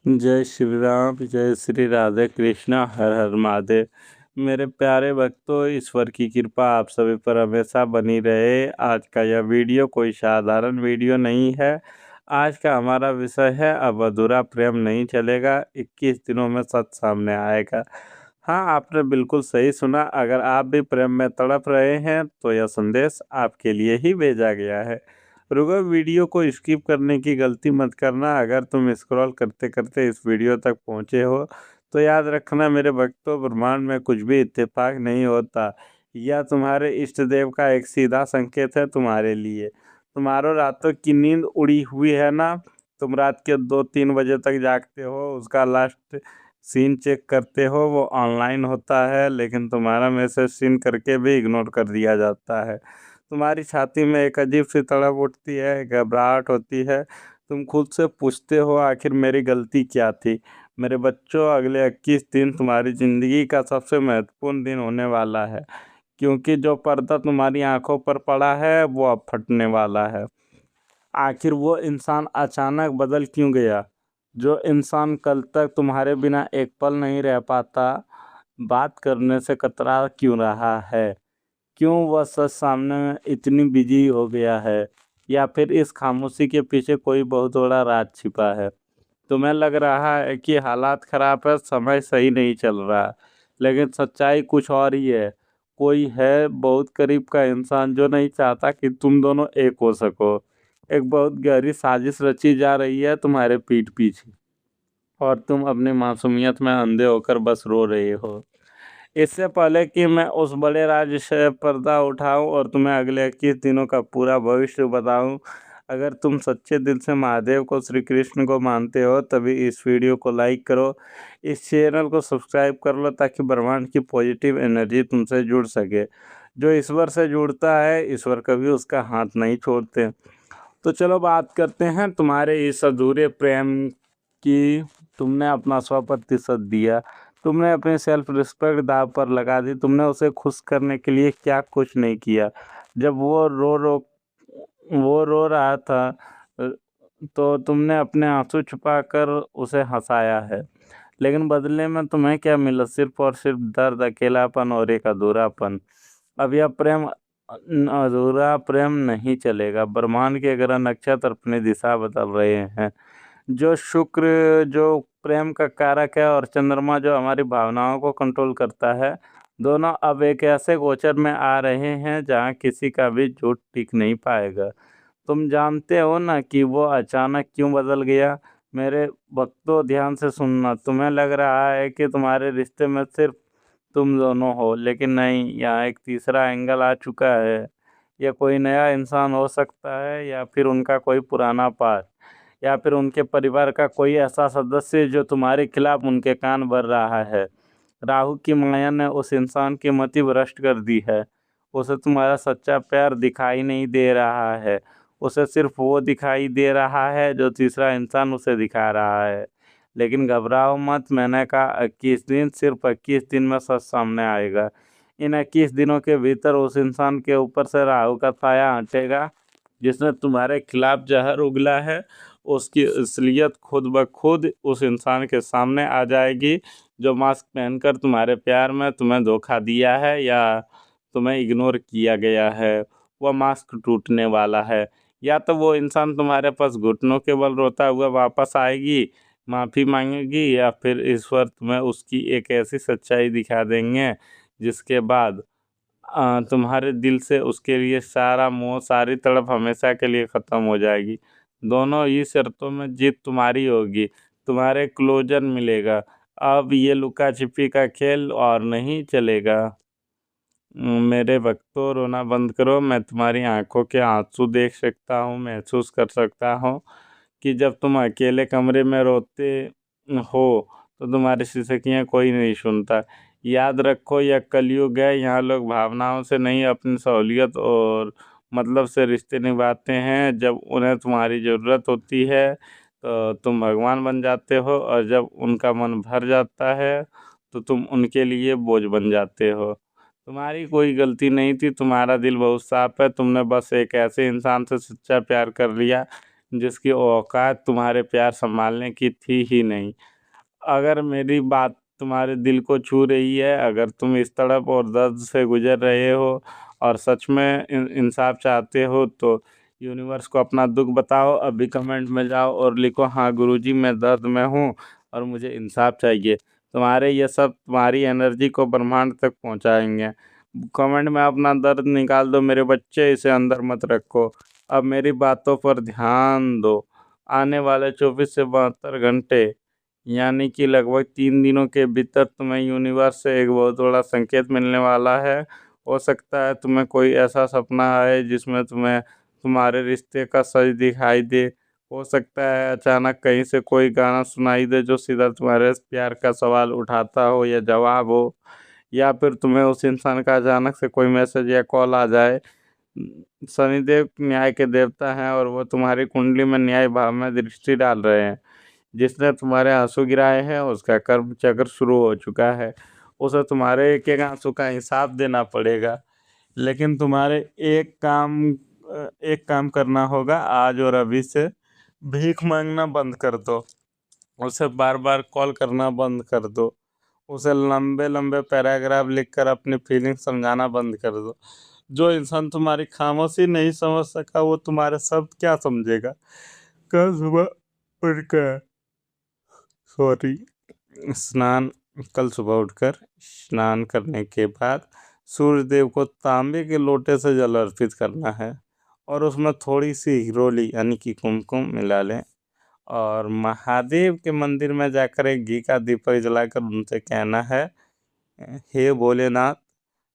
जय श्री राम, जय श्री राधे कृष्णा, हर हर महादेव। मेरे प्यारे भक्तों, ईश्वर की कृपा आप सभी पर हमेशा बनी रहे। आज का यह वीडियो कोई साधारण वीडियो नहीं है। आज का हमारा विषय है अब अधूरा प्रेम नहीं चलेगा, 21 दिनों में सच सामने आएगा। हाँ, आपने बिल्कुल सही सुना। अगर आप भी प्रेम में तड़प रहे हैं तो यह संदेश आपके लिए ही भेजा गया है। रुको, वीडियो को स्किप करने की गलती मत करना। अगर तुम स्क्रॉल करते करते इस वीडियो तक पहुँचे हो तो याद रखना मेरे भक्तों, ब्रह्मांड में कुछ भी इत्तेफाक नहीं होता। यह तुम्हारे इष्ट देव का एक सीधा संकेत है तुम्हारे लिए। तुम्हारो रातों की नींद उड़ी हुई है ना? तुम रात के 2-3 बजे तक जागते हो, उसका लास्ट सीन चेक करते हो, वो ऑनलाइन होता है लेकिन तुम्हारा मैसेज सीन करके भी इग्नोर कर दिया जाता है। तुम्हारी छाती में एक अजीब सी तड़प उठती है, घबराहट होती है। तुम खुद से पूछते हो, आखिर मेरी गलती क्या थी? मेरे बच्चों, अगले 21 दिन तुम्हारी ज़िंदगी का सबसे महत्वपूर्ण दिन होने वाला है, क्योंकि जो पर्दा तुम्हारी आंखों पर पड़ा है वो अब फटने वाला है। आखिर वो इंसान अचानक बदल क्यों गया? जो इंसान कल तक तुम्हारे बिना एक पल नहीं रह पाता, बात करने से कतरा क्यों रहा है? क्यों वह सच सामने में इतनी बिजी हो गया है? या फिर इस खामोशी के पीछे कोई बहुत बड़ा राज छिपा है? तुम्हें लग रहा है कि हालात खराब है, समय सही नहीं चल रहा, लेकिन सच्चाई कुछ और ही है। कोई है बहुत करीब का इंसान जो नहीं चाहता कि तुम दोनों एक हो सको। एक बहुत गहरी साजिश रची जा रही है तुम्हारे पीठ पीछे, और तुम अपनी मासूमियत में अंधे होकर बस रो रहे हो। इससे पहले कि मैं उस बड़े राज से पर्दा उठाऊं और तुम्हें अगले 21 दिनों का पूरा भविष्य बताऊं, अगर तुम सच्चे दिल से महादेव को, श्री कृष्ण को मानते हो, तभी इस वीडियो को लाइक करो, इस चैनल को सब्सक्राइब कर लो, ताकि ब्रह्मांड की पॉजिटिव एनर्जी तुमसे जुड़ सके। जो ईश्वर से जुड़ता है, ईश्वर कभी उसका हाथ नहीं छोड़ते। तो चलो बात करते हैं तुम्हारे इस अधूरे प्रेम की। तुमने अपना 100% दिया, तुमने अपनी सेल्फ रिस्पेक्ट दांव पर लगा दी, तुमने उसे खुश करने के लिए क्या कुछ नहीं किया। जब वो रो रहा था, तो तुमने अपने आंसू छुपाकर उसे हंसाया है। लेकिन बदले में तुम्हें क्या मिला? सिर्फ और सिर्फ दर्द, अकेलापन और एक अधूरापन। अब यह प्रेम अधूरा प्रेम नहीं चलेगा। ब्रह्मांड के ग्रह नक्षत्र अपनी दिशा बदल रहे हैं। जो शुक्र जो प्रेम का कारक है, और चंद्रमा जो हमारी भावनाओं को कंट्रोल करता है, दोनों अब एक ऐसे गोचर में आ रहे हैं जहां किसी का भी झूठ टिक नहीं पाएगा। तुम जानते हो ना कि वो अचानक क्यों बदल गया? मेरे भक्तों, ध्यान से सुनना। तुम्हें लग रहा है कि तुम्हारे रिश्ते में सिर्फ तुम दोनों हो, लेकिन नहीं, यहाँ एक तीसरा एंगल आ चुका है। यह कोई नया इंसान हो सकता है, या फिर उनका कोई पुराना पास, या फिर उनके परिवार का कोई ऐसा सदस्य जो तुम्हारे खिलाफ उनके कान भर रहा है। राहु की माया ने उस इंसान की मति भ्रष्ट कर दी है। उसे तुम्हारा सच्चा प्यार दिखाई नहीं दे रहा है। उसे सिर्फ वो दिखाई दे रहा है जो तीसरा इंसान उसे दिखा रहा है। लेकिन घबराओ मत, मैंने कहा 21 दिन, सिर्फ 21 दिन में सच सामने आएगा। इन 21 दिनों के भीतर उस इंसान के ऊपर से राहु का साया हटेगा जिसने तुम्हारे खिलाफ जहर उगला है। उसकी असलियत खुद ब खुद उस इंसान के सामने आ जाएगी जो मास्क पहनकर तुम्हारे प्यार में तुम्हें धोखा दिया है, या तुम्हें इग्नोर किया गया है। वह मास्क टूटने वाला है। या तो वो इंसान तुम्हारे पास घुटनों के बल रोता हुआ वापस आएगी, माफ़ी मांगेगी, या फिर ईश्वर तुम्हें उसकी एक ऐसी सच्चाई दिखा देंगे जिसके बाद तुम्हारे दिल से उसके लिए सारा मोह, सारी तड़प हमेशा के लिए ख़त्म हो जाएगी। दोनों ही शर्तों में जीत तुम्हारी होगी, तुम्हारे क्लोजर मिलेगा। अब ये लुका छिपी का खेल और नहीं चलेगा। मेरे भक्तों, रोना बंद करो। मैं तुम्हारी आंखों के आंसू देख सकता हूँ, महसूस कर सकता हूँ कि जब तुम अकेले कमरे में रोते हो तो तुम्हारी सिसकियाँ कोई नहीं सुनता। याद रखो, यह कलयुग है। यहाँ लोग भावनाओं से नहीं, अपनी सहूलियत और मतलब से रिश्ते निभाते हैं। जब उन्हें तुम्हारी ज़रूरत होती है तो तुम भगवान बन जाते हो, और जब उनका मन भर जाता है तो तुम उनके लिए बोझ बन जाते हो। तुम्हारी कोई गलती नहीं थी, तुम्हारा दिल बहुत साफ है। तुमने बस एक ऐसे इंसान से सच्चा प्यार कर लिया जिसकी औकात तुम्हारे प्यार संभालने की थी ही नहीं। अगर मेरी बात तुम्हारे दिल को छू रही है, अगर तुम इस तड़प और दर्द से गुजर रहे हो और सच में इंसाफ चाहते हो, तो यूनिवर्स को अपना दुख बताओ। अभी कमेंट में जाओ और लिखो, हाँ गुरुजी मैं दर्द में हूँ और मुझे इंसाफ चाहिए। तुम्हारे ये सब तुम्हारी एनर्जी को ब्रह्मांड तक पहुँचाएंगे। कमेंट में अपना दर्द निकाल दो मेरे बच्चे, इसे अंदर मत रखो। अब मेरी बातों पर ध्यान दो। आने वाले 24 से 72 घंटे, यानी कि लगभग 3 दिनों के भीतर तुम्हें यूनिवर्स से एक बहुत बड़ा संकेत मिलने वाला है। हो सकता है तुम्हें कोई ऐसा सपना आए जिसमें तुम्हें तुम्हारे रिश्ते का सच दिखाई दे। हो सकता है अचानक कहीं से कोई गाना सुनाई दे जो सीधा तुम्हारे प्यार का सवाल उठाता हो या जवाब हो, या फिर तुम्हें उस इंसान का अचानक से कोई मैसेज या कॉल आ जाए। शनिदेव न्याय के देवता हैं और वो तुम्हारी कुंडली में न्याय भाव में दृष्टि डाल रहे हैं। जिसने तुम्हारे आंसू गिराए हैं उसका कर्म चक्र शुरू हो चुका है। उसे तुम्हारे एक एक आंसू का हिसाब देना पड़ेगा। लेकिन तुम्हारे एक काम करना होगा, आज और अभी से भीख मांगना बंद कर दो। उसे बार बार कॉल करना बंद कर दो। उसे लंबे लंबे पैराग्राफ लिखकर अपनी फीलिंग समझाना बंद कर दो। जो इंसान तुम्हारी खामोशी नहीं समझ सका वो तुम्हारे शब्द क्या समझेगा। कल सुबह उठकर सॉरी स्नान कल सुबह उठकर स्नान करने के बाद सूर्य देव को तांबे के लोटे से जल अर्पित करना है और उसमें थोड़ी सी हिरोली यानी कि कुमकुम मिला लें और महादेव के मंदिर में जाकर एक घी का दीपक जलाकर उनसे कहना है, हे भोलेनाथ,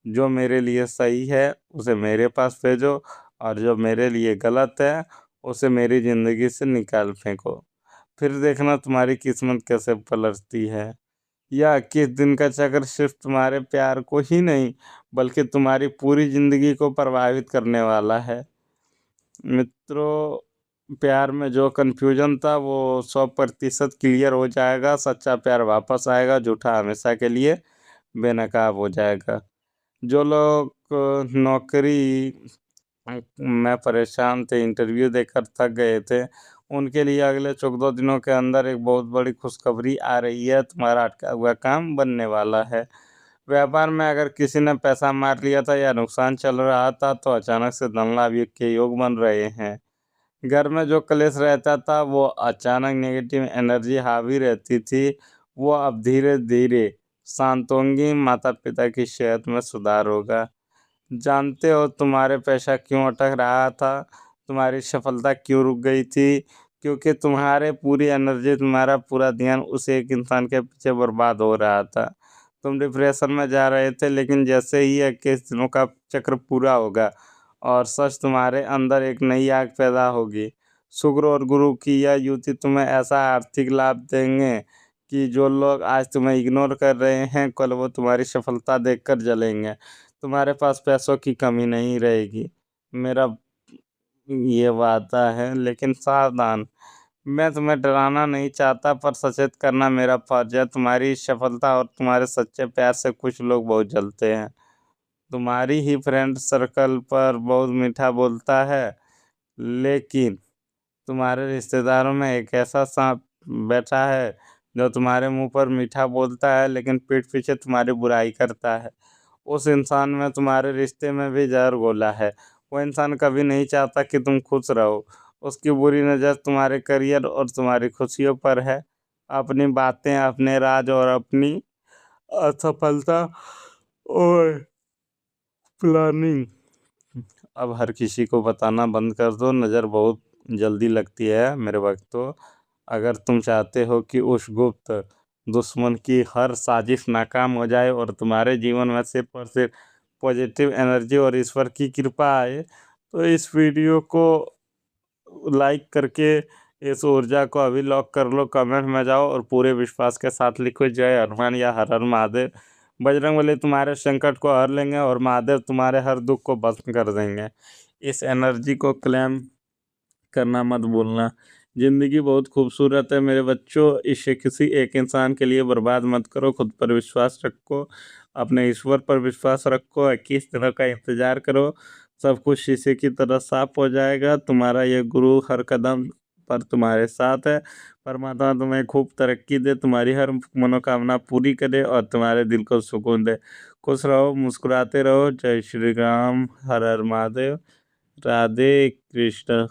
जो मेरे लिए सही है उसे मेरे पास भेजो और जो मेरे लिए गलत है उसे मेरी ज़िंदगी से निकाल फेंको। फिर देखना तुम्हारी किस्मत कैसे पलटती है। या 21 दिन का चक्र सिर्फ तुम्हारे प्यार को ही नहीं बल्कि तुम्हारी पूरी ज़िंदगी को प्रभावित करने वाला है। मित्रों, प्यार में जो कन्फ्यूजन था वो 100% क्लियर हो जाएगा। सच्चा प्यार वापस आएगा, झूठा हमेशा के लिए बेनकाब हो जाएगा। जो लोग नौकरी में परेशान थे, इंटरव्यू देकर थक गए थे, उनके लिए अगले 14 दिनों के अंदर एक बहुत बड़ी खुशखबरी आ रही है। तुम्हारा अटका हुआ काम बनने वाला है। व्यापार में अगर किसी ने पैसा मार लिया था या नुकसान चल रहा था तो अचानक से धन लाभ के योग बन रहे हैं। घर में जो क्लेश रहता था, वो अचानक नेगेटिव एनर्जी हावी रहती थी, वो अब धीरे धीरे शांत होंगी। माता पिता की सेहत में सुधार होगा। जानते हो तुम्हारे पैसा क्यों अटक रहा था, तुम्हारी सफलता क्यों रुक गई थी? क्योंकि तुम्हारे पूरी एनर्जी, तुम्हारा पूरा ध्यान उस एक इंसान के पीछे बर्बाद हो रहा था। तुम डिप्रेशन में जा रहे थे, लेकिन जैसे ही 21 दिनों का चक्र पूरा होगा और सच तुम्हारे अंदर एक नई आग पैदा होगी। शुक्र और गुरु की यह युति तुम्हें ऐसा आर्थिक लाभ देंगे कि जो लोग आज तुम्हें इग्नोर कर रहे हैं, कल वो तुम्हारी सफलता देखकर जलेंगे। तुम्हारे पास पैसों की कमी नहीं रहेगी, मेरा ये वादा है। लेकिन सावधान, मैं तुम्हें डराना नहीं चाहता, पर सचेत करना मेरा फर्ज है। तुम्हारी सफलता और तुम्हारे सच्चे प्यार से कुछ लोग बहुत जलते हैं। तुम्हारी ही फ्रेंड सर्कल पर बहुत मीठा बोलता है, लेकिन तुम्हारे रिश्तेदारों में एक ऐसा सांप बैठा है जो तुम्हारे मुंह पर मीठा बोलता है लेकिन पीठ पीछे तुम्हारी बुराई करता है। उस इंसान में तुम्हारे रिश्ते में भी जहर घोला है। वो इंसान कभी नहीं चाहता कि तुम खुश रहो। उसकी बुरी नज़र तुम्हारे करियर और तुम्हारी खुशियों पर है। अपनी बातें, अपने राज और अपनी असफलता और प्लानिंग अब हर किसी को बताना बंद कर दो। नज़र बहुत जल्दी लगती है मेरे वक्तों। अगर तुम चाहते हो कि उस गुप्त दुश्मन की हर साजिश नाकाम हो जाए और तुम्हारे जीवन में सिर्फ और सिर्फ पॉजिटिव एनर्जी और ईश्वर की कृपा आए, तो इस वीडियो को लाइक करके इस ऊर्जा को अभी लॉक कर लो। कमेंट में जाओ और पूरे विश्वास के साथ लिखो, जय हनुमान या हर हर महादेव। बजरंगबली तुम्हारे संकट को हर लेंगे और महादेव तुम्हारे हर दुख को भस्म कर देंगे। इस एनर्जी को क्लेम करना मत भूलना। ज़िंदगी बहुत खूबसूरत है मेरे बच्चों, इसे किसी एक इंसान के लिए बर्बाद मत करो। खुद पर विश्वास रखो, अपने ईश्वर पर विश्वास रखो। 21 दिनों का इंतज़ार करो, सब कुछ शीशे की तरह साफ हो जाएगा। तुम्हारा ये गुरु हर कदम पर तुम्हारे साथ है। परमात्मा तुम्हें खूब तरक्की दे, तुम्हारी हर मनोकामना पूरी करे और तुम्हारे दिल को सुकून दे। खुश रहो, मुस्कुराते रहो। जय श्री राम। हर हर महादेव। राधे कृष्ण।